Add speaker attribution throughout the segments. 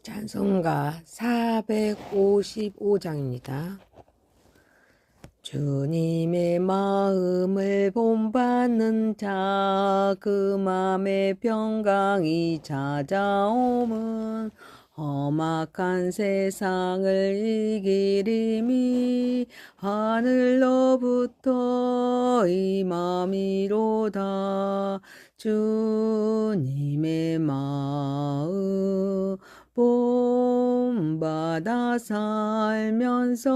Speaker 1: 찬송가 455장입니다. 주님의 마음을 본받는 자, 그 맘에 평강이 찾아오면 험악한 세상을 이기림이 하늘로부터 임함이로다. 주님의 마음 본받아 살면서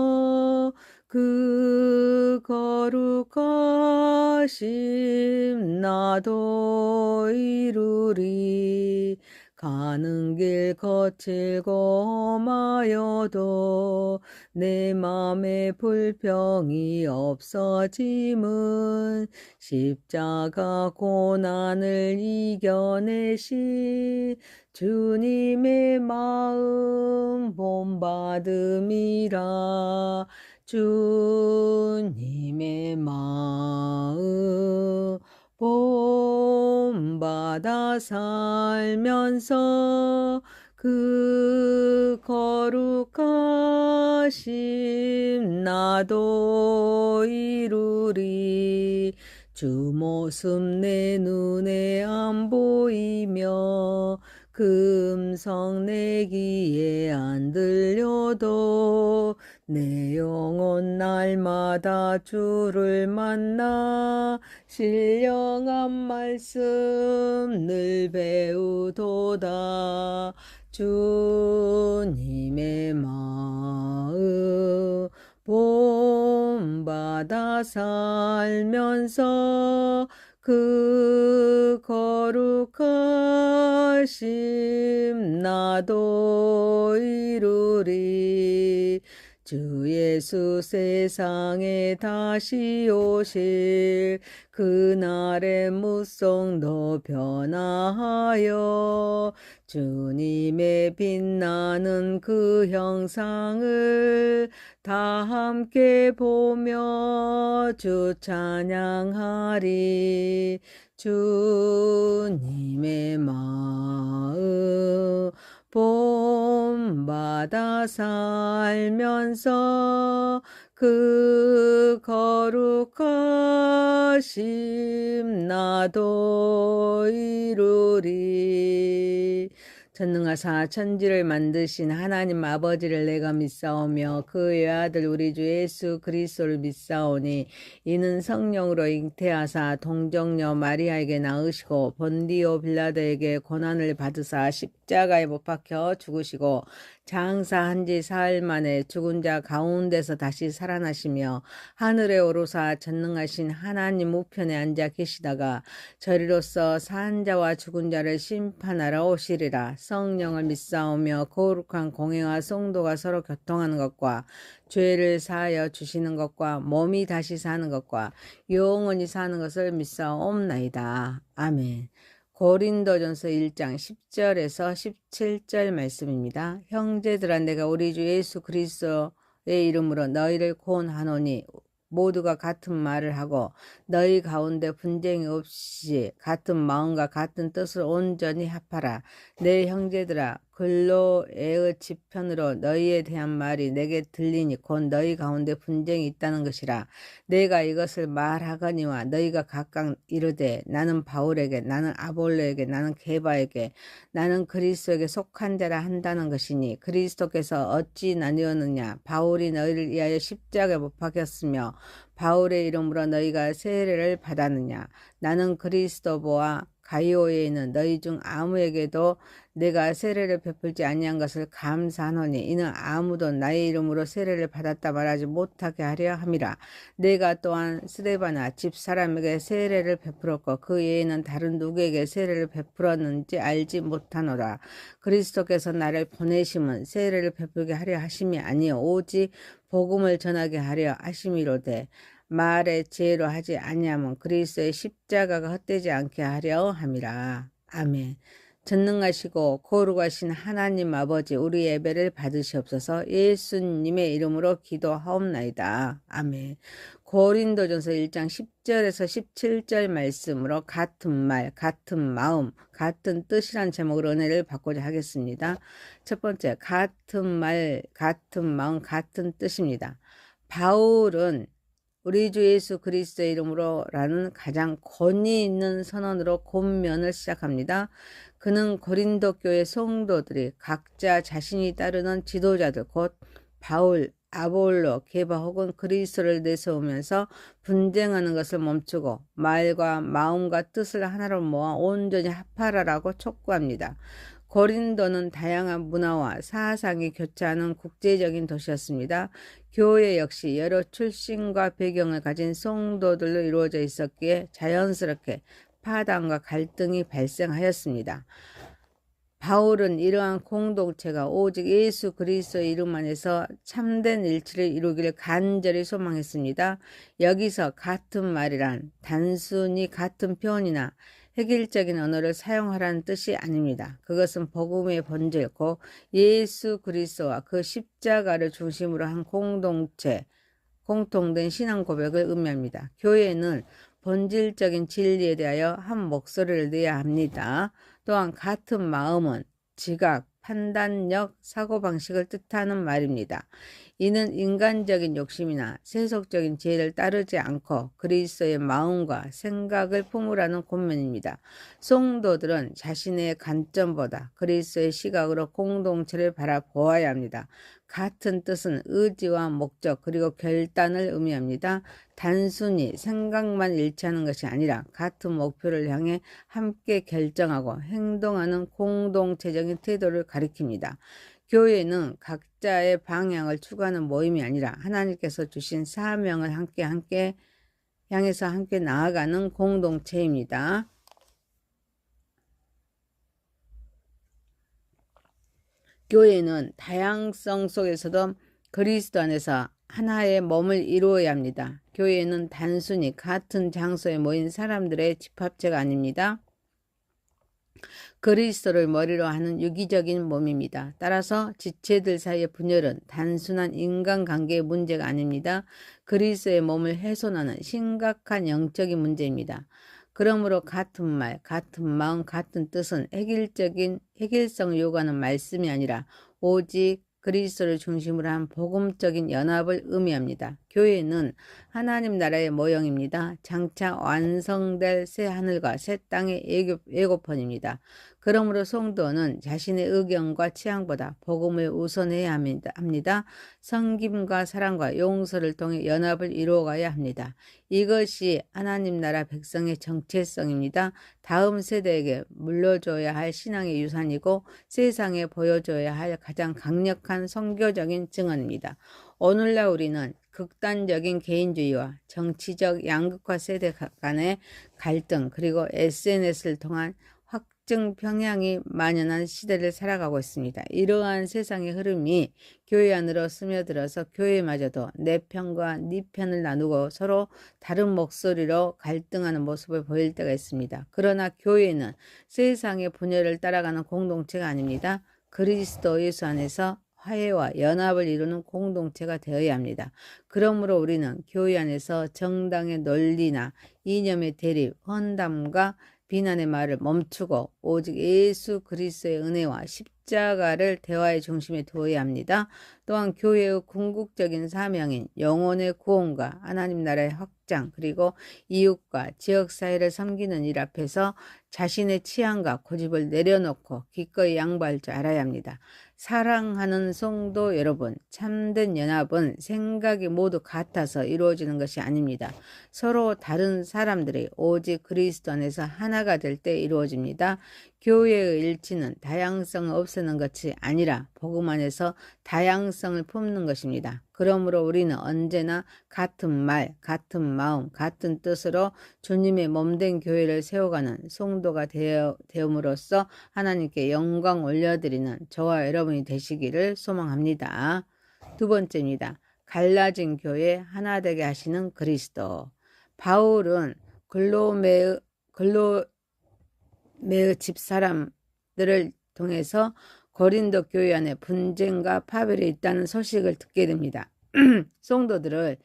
Speaker 1: 그 거룩하심 나도 이루리. 가는 길 거칠고 험하여도 내 맘에 불평이 없어짐은 십자가 고난을 이겨내신 주님의 마음 본받음이라. 주님의 마음 본받아 살면서 그 거룩하심 나도 이루리. 주 모습 내 눈에 안 보이며 그 음성 내 귀에 안 들려도 내 영혼 날마다 주를 만나 신령한 말씀 늘 배우도다. 주님의 마음 본받아 살면서 그 거룩하심 나도 이루리. 주 예수 세상에 다시 오실 그날의 무성도 변화하여 주님의 빛나는 그 형상을 다 함께 보며 주 찬양하리. 주님의 마음 본받아 살면서 그 거룩하심 나도 이루리. 전능하사 천지를 만드신 하나님 아버지를 내가 믿사오며 그 외아들 우리 주 예수 그리스도를 믿사오니 이는 성령으로 잉태하사 동정녀 마리아에게 낳으시고 본디오 빌라도에게 고난을 받으사 십자가에 못 박혀 죽으시고 장사한 지 사흘 만에 죽은 자 가운데서 다시 살아나시며 하늘에 오르사 전능하신 하나님 우편에 앉아 계시다가 저리로서 산 자와 죽은 자를 심판하러 오시리라. 성령을 믿사오며 거룩한 공회와 성도가 서로 교통하는 것과 죄를 사하여 주시는 것과 몸이 다시 사는 것과 영원히 사는 것을 믿사옵나이다. 아멘. 고린도전서 1장 10절에서 17절 말씀입니다. 형제들아, 내가 우리 주 예수 그리스도의 이름으로 너희를 고언하노니 모두가 같은 말을 하고 너희 가운데 분쟁이 없이 같은 마음과 같은 뜻을 온전히 합하라. 내 형제들아, 글로에의 지편으로 너희에 대한 말이 내게 들리니 곧 너희 가운데 분쟁이 있다는 것이라. 내가 이것을 말하거니와 너희가 각각 이르되 나는 바울에게, 나는 아볼로에게, 나는 게바에게, 나는 그리스도에게 속한 자라 한다는 것이니 그리스도께서 어찌 나뉘었느냐. 바울이 너희를 위하여 십자가에 못 박혔으며 바울의 이름으로 너희가 세례를 받았느냐. 나는 그리스도보와 가이오에 있는 너희 중 아무에게도 내가 세례를 베풀지 아니한 것을 감사하노니 이는 아무도 나의 이름으로 세례를 받았다 말하지 못하게 하려 함이라. 내가 또한 스데바나 집사람에게 세례를 베풀었고 그 외에는 다른 누구에게 세례를 베풀었는지 알지 못하노라. 그리스도께서 나를 보내심은 세례를 베풀게 하려 하심이 아니요 오직 복음을 전하게 하려 하심이로되 말의 지혜로 하지 아니하면 그리스도의 십자가가 헛되지 않게 하려 함이라. 아멘. 전능하시고 거룩하신 하나님 아버지, 우리 예배를 받으시옵소서. 예수님의 이름으로 기도하옵나이다. 아멘. 고린도전서 1장 10절에서 17절 말씀으로 같은 말, 같은 마음, 같은 뜻이란 제목으로 은혜를 받고자 하겠습니다. 첫 번째, 같은 말, 같은 마음, 같은 뜻입니다. 바울은 우리 주 예수 그리스도의 이름으로라는 가장 권위 있는 선언으로 권면을 시작합니다. 그는 고린도 교회 성도들이 각자 자신이 따르는 지도자들, 곧 바울, 아볼로, 게바 혹은 그리스도를 내세우면서 분쟁하는 것을 멈추고 말과 마음과 뜻을 하나로 모아 온전히 합하라라고 촉구합니다. 고린도는 다양한 문화와 사상이 교차하는 국제적인 도시였습니다. 교회 역시 여러 출신과 배경을 가진 성도들로 이루어져 있었기에 자연스럽게 파당과 갈등이 발생하였습니다. 바울은 이러한 공동체가 오직 예수 그리스도의 이름 안에서 참된 일치를 이루기를 간절히 소망했습니다. 여기서 같은 말이란 단순히 같은 표현이나 획일적인 언어를 사용하라는 뜻이 아닙니다. 그것은 복음의 본질, 곧 예수 그리스도와 그 십자가를 중심으로 한 공동체, 공통된 신앙 고백을 의미합니다. 교회는 본질적인 진리에 대하여 한 목소리를 내야 합니다. 또한 같은 마음은 지각, 판단력, 사고방식을 뜻하는 말입니다. 이는 인간적인 욕심이나 세속적인 지혜를 따르지 않고 그리스도의 마음과 생각을 품으라는 권면입니다. 성도들은 자신의 관점보다 그리스도의 시각으로 공동체를 바라보아야 합니다. 같은 뜻은 의지와 목적 그리고 결단을 의미합니다. 단순히 생각만 일치하는 것이 아니라 같은 목표를 향해 함께 결정하고 행동하는 공동체적인 태도를 가리킵니다. 교회는 각자의 방향을 추구하는 모임이 아니라 하나님께서 주신 사명을 함께 향해서 함께 나아가는 공동체입니다. 교회는 다양성 속에서도 그리스도 안에서 하나의 몸을 이루어야 합니다. 교회는 단순히 같은 장소에 모인 사람들의 집합체가 아닙니다. 그리스도를 머리로 하는 유기적인 몸입니다. 따라서 지체들 사이의 분열은 단순한 인간관계의 문제가 아닙니다. 그리스도의 몸을 훼손하는 심각한 영적인 문제입니다. 그러므로 같은 말, 같은 마음, 같은 뜻은 획일성을 요구하는 말씀이 아니라 오직 그리스도를 중심으로 한 복음적인 연합을 의미합니다. 교회는 하나님 나라의 모형입니다. 장차 완성될 새 하늘과 새 땅의 예고편입니다. 그러므로 성도는 자신의 의견과 취향보다 복음을 우선해야 합니다. 섬김과 사랑과 용서를 통해 연합을 이루어가야 합니다. 이것이 하나님 나라 백성의 정체성입니다. 다음 세대에게 물려줘야 할 신앙의 유산이고 세상에 보여줘야 할 가장 강력한 선교적인 증언입니다. 오늘날 우리는 극단적인 개인주의와 정치적 양극화 세대 간의 갈등 그리고 SNS를 통한 확증 평양이 만연한 시대를 살아가고 있습니다. 이러한 세상의 흐름이 교회 안으로 스며들어서 교회마저도 내 편과 네 편을 나누고 서로 다른 목소리로 갈등하는 모습을 보일 때가 있습니다. 그러나 교회는 세상의 분열을 따라가는 공동체가 아닙니다. 그리스도 예수 안에서 화해와 연합을 이루는 공동체가 되어야 합니다. 그러므로 우리는 교회 안에서 정당의 논리나 이념의 대립, 헌담과 비난의 말을 멈추고 오직 예수 그리스도의 은혜와 십자가를 대화의 중심에 두어야 합니다. 또한 교회의 궁극적인 사명인 영혼의 구원과 하나님 나라의 확장 그리고 이웃과 지역사회를 섬기는 일 앞에서 자신의 취향과 고집을 내려놓고 기꺼이 양보할 줄 알아야 합니다. 사랑하는 성도 여러분, 참된 연합은 생각이 모두 같아서 이루어지는 것이 아닙니다. 서로 다른 사람들이 오직 그리스도 안에서 하나가 될 때 이루어집니다. 교회의 일치는 다양성을 없애는 것이 아니라 복음 안에서 다양성을 품는 것입니다. 그러므로 우리는 언제나 같은 말, 같은 마음, 같은 뜻으로 주님의 몸된 교회를 세워가는 성도가 되음으로써 하나님께 영광 올려드리는 저와 여러분이 되시기를 소망합니다. 두 번째입니다. 갈라진 교회 하나 되게 하시는 그리스도. 바울은 글로메의 집사람 사람들을 통해서 고린도 교회 안에 분쟁과 파별이 있다는 소식을 듣게 됩니다. 성도들을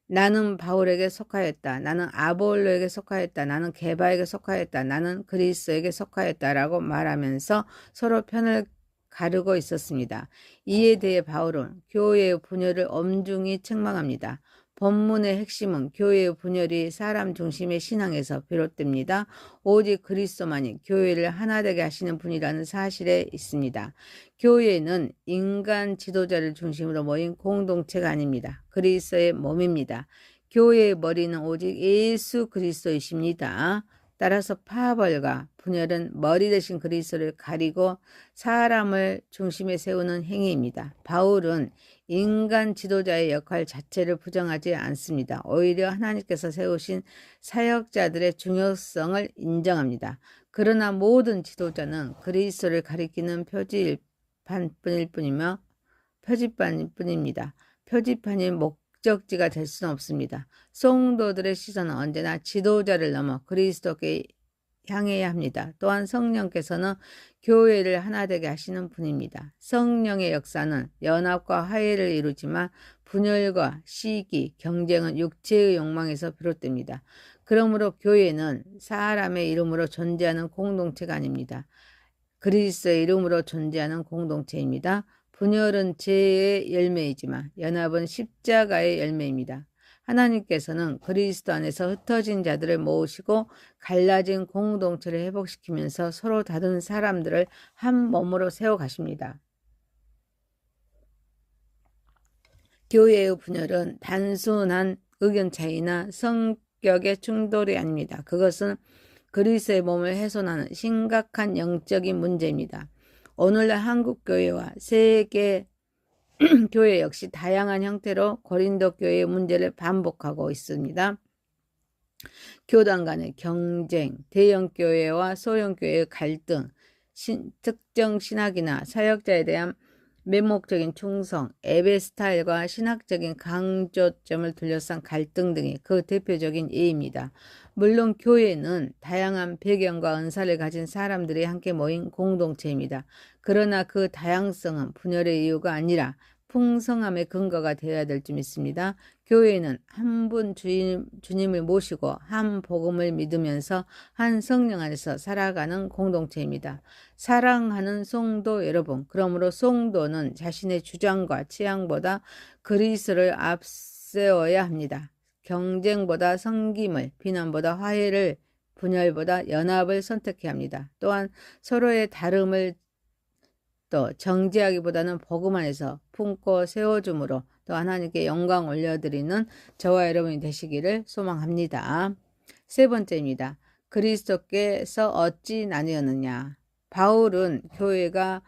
Speaker 1: 나는 바울에게 속하였다. 나는 아볼로에게 속하였다. 나는 게바에게 속하였다. 나는 그리스도에게 속하였다라고 말하면서 서로 편을 가르고 있었습니다. 이에 대해 바울은 교회의 분열을 엄중히 책망합니다. 본문의 핵심은 교회의 분열이 사람 중심의 신앙에서 비롯됩니다. 오직 그리스도만이 교회를 하나 되게 하시는 분이라는 사실에 있습니다. 교회는 인간 지도자를 중심으로 모인 공동체가 아닙니다. 그리스도의 몸입니다. 교회의 머리는 오직 예수 그리스도이십니다. 따라서 파벌과 분열은 머리 대신 그리스도를 가리고 사람을 중심에 세우는 행위입니다. 바울은 인간 지도자의 역할 자체를 부정하지 않습니다. 오히려 하나님께서 세우신 사역자들의 중요성을 인정합니다. 그러나 모든 지도자는 그리스도를 가리키는 표지판일 뿐입니다. 표지판이 목적지가 될 수는 없습니다. 성도들의 시선은 언제나 지도자를 넘어 그리스도께 향해야 합니다. 또한 성령께서는 교회를 하나 되게 하시는 분입니다. 성령의 역사는 연합과 화해를 이루지만 분열과 시기, 경쟁은 육체의 욕망에서 비롯됩니다. 그러므로 교회는 사람의 이름으로 존재하는 공동체가 아닙니다. 그리스도의 이름으로 존재하는 공동체입니다. 분열은 죄의 열매이지만 연합은 십자가의 열매입니다. 하나님께서는 그리스도 안에서 흩어진 자들을 모으시고 갈라진 공동체를 회복시키면서 서로 다른 사람들을 한 몸으로 세워가십니다. 교회의 분열은 단순한 의견 차이나 성격의 충돌이 아닙니다. 그것은 그리스도의 몸을 훼손하는 심각한 영적인 문제입니다. 오늘날 한국교회와 세계 교회 역시 다양한 형태로 고린도 교회의 문제를 반복하고 있습니다. 교단 간의 경쟁, 대형 교회와 소형 교회의 갈등, 특정 신학이나 사역자에 대한 맹목적인 충성, 예배 스타일과 신학적인 강조점을 둘러싼 갈등 등이 그 대표적인 예입니다. 물론 교회는 다양한 배경과 은사를 가진 사람들이 함께 모인 공동체입니다. 그러나 그 다양성은 분열의 이유가 아니라 풍성함의 근거가 되어야 될 줄 믿습니다. 교회는 한 분 주님을 모시고 한 복음을 믿으면서 한 성령 안에서 살아가는 공동체입니다. 사랑하는 성도 여러분, 그러므로 성도는 자신의 주장과 취향보다 그리스도를 앞세워야 합니다. 경쟁보다 섬김을, 비난보다 화해를, 분열보다 연합을 선택해야 합니다. 또한 서로의 다름을 또 정죄하기보다는 복음 안에서 품고 세워줌으로 또 하나님께 영광 올려드리는 저와 여러분이 되시기를 소망합니다. 세 번째입니다. 그리스도께서 어찌 나뉘었느냐. 바울은 교회가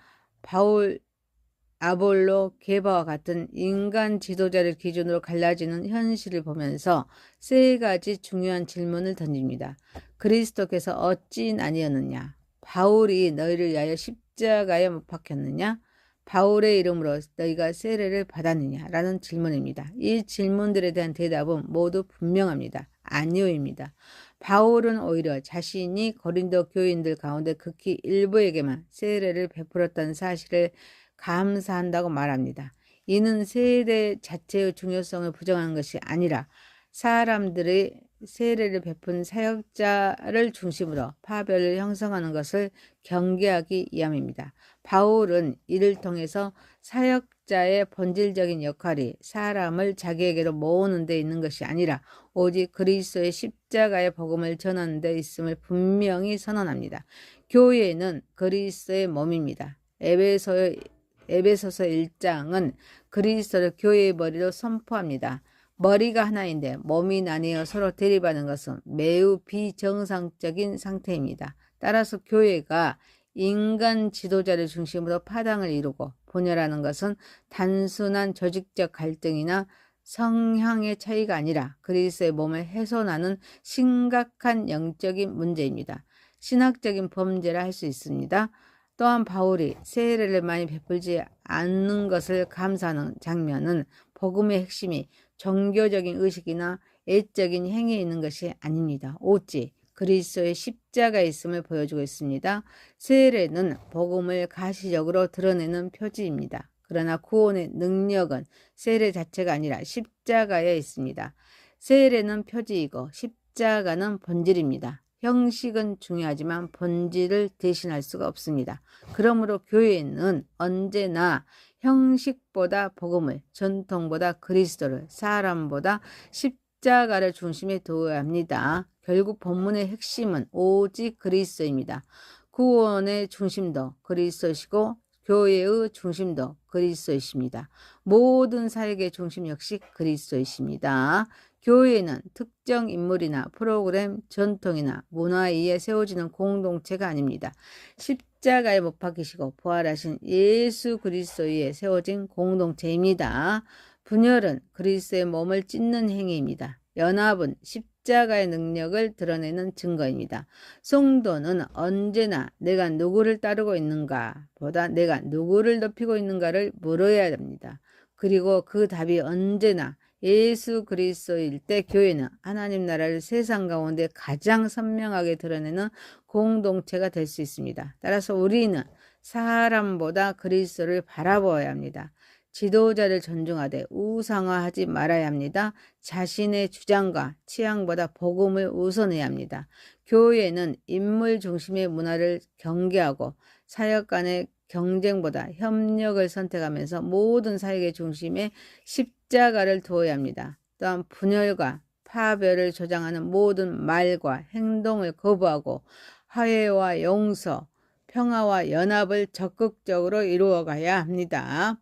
Speaker 1: 아볼로, 게바와 같은 인간 지도자를 기준으로 갈라지는 현실을 보면서 세 가지 중요한 질문을 던집니다. 그리스도께서 어찌 나뉘었느냐. 바울이 너희를 위하여 십자가에 못 박혔느냐? 바울의 이름으로 너희가 세례를 받았느냐? 라는 질문입니다. 이 질문들에 대한 대답은 모두 분명합니다. 아니오입니다. 바울은 오히려 자신이 고린도 교인들 가운데 극히 일부에게만 세례를 베풀었다는 사실을 감사한다고 말합니다. 이는 세례 자체의 중요성을 부정하는 것이 아니라 사람들의 세례를 베푼 사역자를 중심으로 파별을 형성하는 것을 경계하기 위함입니다. 바울은 이를 통해서 사역자의 본질적인 역할이 사람을 자기에게로 모으는 데 있는 것이 아니라 오직 그리스도의 십자가의 복음을 전하는 데 있음을 분명히 선언합니다. 교회는 그리스도의 몸입니다. 에베소서 1장은 그리스도를 교회의 머리로 선포합니다. 머리가 하나인데 몸이 나뉘어 서로 대립하는 것은 매우 비정상적인 상태입니다. 따라서 교회가 인간 지도자를 중심으로 파당을 이루고 분열하는 것은 단순한 조직적 갈등이나 성향의 차이가 아니라 그리스도의 몸을 훼손하는 심각한 영적인 문제입니다. 신학적인 범죄라 할 수 있습니다. 또한 바울이 세례를 많이 베풀지 않는 것을 감사하는 장면은 복음의 핵심이 종교적인 의식이나 애적인 행위에 있는 것이 아닙니다. 오직 그리스도의 십자가에 있음을 보여주고 있습니다. 세례는 복음을 가시적으로 드러내는 표지입니다. 그러나 구원의 능력은 세례 자체가 아니라 십자가에 있습니다. 세례는 표지이고 십자가는 본질입니다. 형식은 중요하지만 본질을 대신할 수가 없습니다. 그러므로 교회는 언제나 형식보다 복음을, 전통보다 그리스도를, 사람보다 십자가를 중심에 두어야 합니다. 결국 본문의 핵심은 오직 그리스도입니다. 구원의 중심도 그리스도시고 교회의 중심도 그리스도이십니다. 모든 사역의 중심 역시 그리스도이십니다. 교회는 특정 인물이나 프로그램, 전통이나 문화에 의해 세워지는 공동체가 아닙니다. 십자가에 못 박히시고 부활하신 예수 그리스도에 세워진 공동체입니다. 분열은 그리스도의 몸을 찢는 행위입니다. 연합은 십자가의 능력을 드러내는 증거입니다. 성도는 언제나 내가 누구를 따르고 있는가 보다 내가 누구를 높이고 있는가를 물어야 합니다. 그리고 그 답이 언제나 예수 그리스도일 때 교회는 하나님 나라를 세상 가운데 가장 선명하게 드러내는 공동체가 될 수 있습니다. 따라서 우리는 사람보다 그리스도를 바라보아야 합니다. 지도자를 존중하되 우상화하지 말아야 합니다. 자신의 주장과 취향보다 복음을 우선해야 합니다. 교회는 인물 중심의 문화를 경계하고 사역 간의 경쟁보다 협력을 선택하면서 모든 사역의 중심에 십자가를 두어야 합니다. 또한 분열과 파별을 조장하는 모든 말과 행동을 거부하고 화해와 용서, 평화와 연합을 적극적으로 이루어가야 합니다.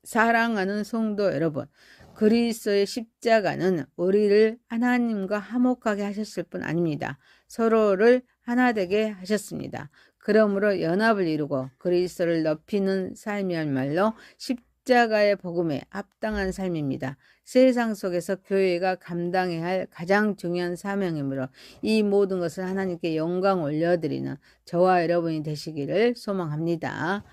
Speaker 1: 사랑하는 성도 여러분, 그리스도의 십자가는 우리를 하나님과 화목하게 하셨을 뿐 아닙니다. 서로를 하나 되게 하셨습니다. 그러므로 연합을 이루고 그리스도를 높이는 삶이야말로 십자가의 복음에 합당한 삶입니다. 세상 속에서 교회가 감당해야 할 가장 중요한 사명이므로 이 모든 것을 하나님께 영광 올려드리는 저와 여러분이 되시기를 소망합니다.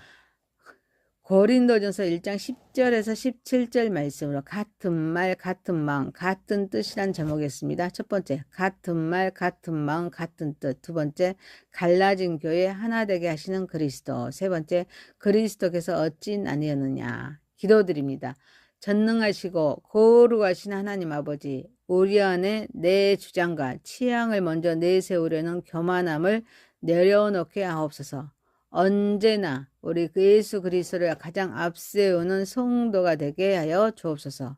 Speaker 1: 고린도전서 1장 10절에서 17절 말씀으로 같은 말, 같은 마음, 같은 뜻이란 제목이었습니다. 첫 번째, 같은 말, 같은 마음, 같은 뜻. 두 번째, 갈라진 교회 하나 되게 하시는 그리스도. 세 번째, 그리스도께서 어찌 나뉘었느냐. 기도드립니다. 전능하시고 거룩하신 하나님 아버지, 우리 안에 내 주장과 취향을 먼저 내세우려는 교만함을 내려놓게 하옵소서. 언제나 우리 예수 그리스도를 가장 앞세우는 성도가 되게 하여 주옵소서.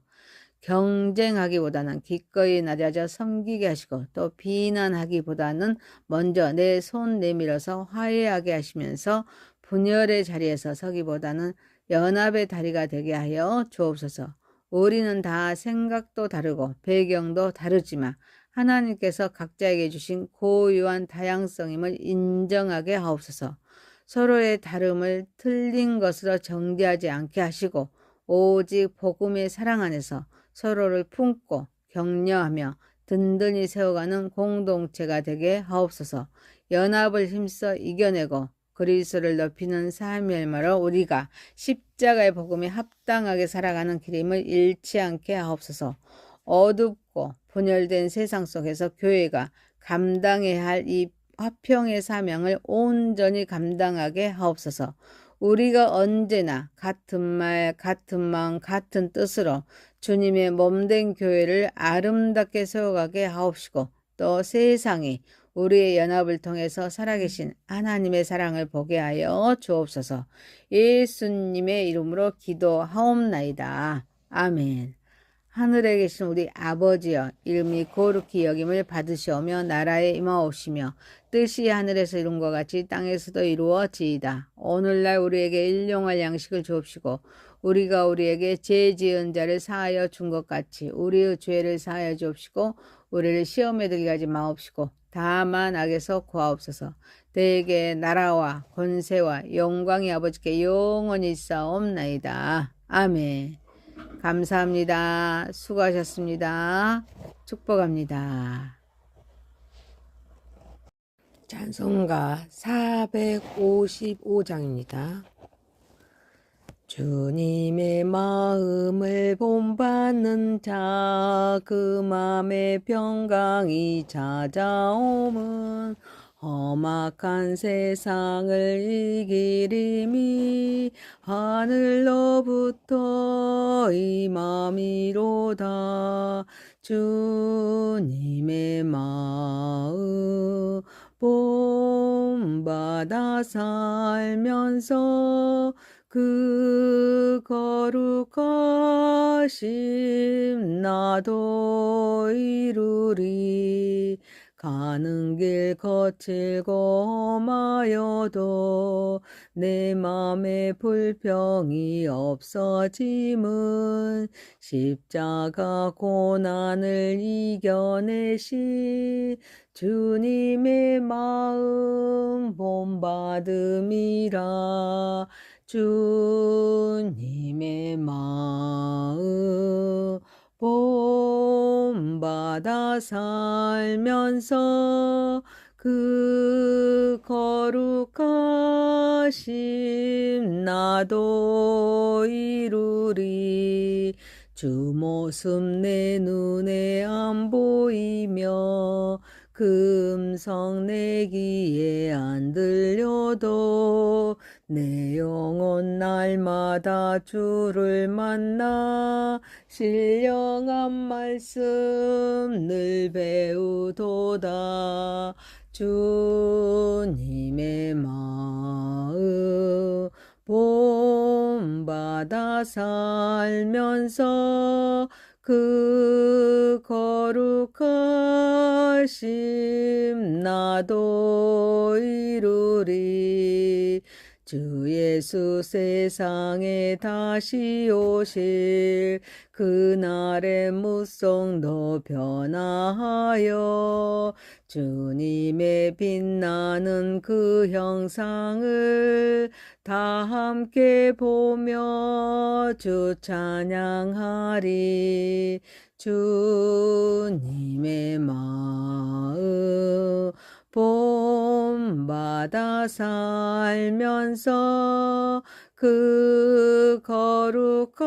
Speaker 1: 경쟁하기보다는 기꺼이 낮아져 섬기게 하시고 또 비난하기보다는 먼저 내 손 내밀어서 화해하게 하시면서 분열의 자리에서 서기보다는 연합의 다리가 되게 하여 주옵소서. 우리는 다 생각도 다르고 배경도 다르지만 하나님께서 각자에게 주신 고유한 다양성임을 인정하게 하옵소서. 서로의 다름을 틀린 것으로 정죄하지 않게 하시고 오직 복음의 사랑 안에서 서로를 품고 격려하며 든든히 세워가는 공동체가 되게 하옵소서. 연합을 힘써 이겨내고 그리스도를 높이는 삶이 얼마로 우리가 십자가의 복음에 합당하게 살아가는 길임을 잃지 않게 하옵소서. 어둡고 분열된 세상 속에서 교회가 감당해야 할 이 화평의 사명을 온전히 감당하게 하옵소서. 우리가 언제나 같은 말, 같은 마음, 같은 뜻으로 주님의 몸된 교회를 아름답게 세워가게 하옵시고 또 세상이 우리의 연합을 통해서 살아계신 하나님의 사랑을 보게 하여 주옵소서. 예수님의 이름으로 기도하옵나이다. 아멘. 하늘에 계신 우리 아버지여, 이름이 거룩히 여김을 받으시오며 나라에 임하옵시며 뜻이 하늘에서 이룬 것 같이 땅에서도 이루어지이다. 오늘날 우리에게 일용할 양식을 주옵시고 우리가 우리에게 죄 지은 자를 사하여 준 것 같이 우리의 죄를 사하여 주옵시고 우리를 시험에 들게 하지 마옵시고 다만 악에서 구하옵소서. 대개 나라와 권세와 영광이 아버지께 영원히 있사옵나이다. 아멘. 감사합니다. 수고하셨습니다. 축복합니다. 찬송가 455장입니다. 주님의 마음을 본받는 자, 그 맘에 평강이 찾아옴은 험악한 세상을 이기림이 하늘로부터 임함이로다. 주님의 마음 본받아 살면서 그 거룩하심 나도 이루리. 가는 길 거칠고 험하여도 내 맘에 불평이 없어짐은 십자가 고난을 이겨내신 주님의 마음 본받음이라. 주님의 마음 본받아 살면서 그 거룩하심 나도 이루리. 주 모습 내 눈에 안 보이며 그 음성 내 귀에 안 들려도 내 영혼 날마다 주를 만나 신령한 말씀 늘 배우도다. 주님의 마음 본받아 살면서 그 거룩하심 나도 이루리. 주 예수 세상에 다시 오실 그날의 무성도 변화하여 주님의 빛나는 그 형상을 다 함께 보며 주 찬양하리. 주님의 마음 본받아 살면서 그 거룩하신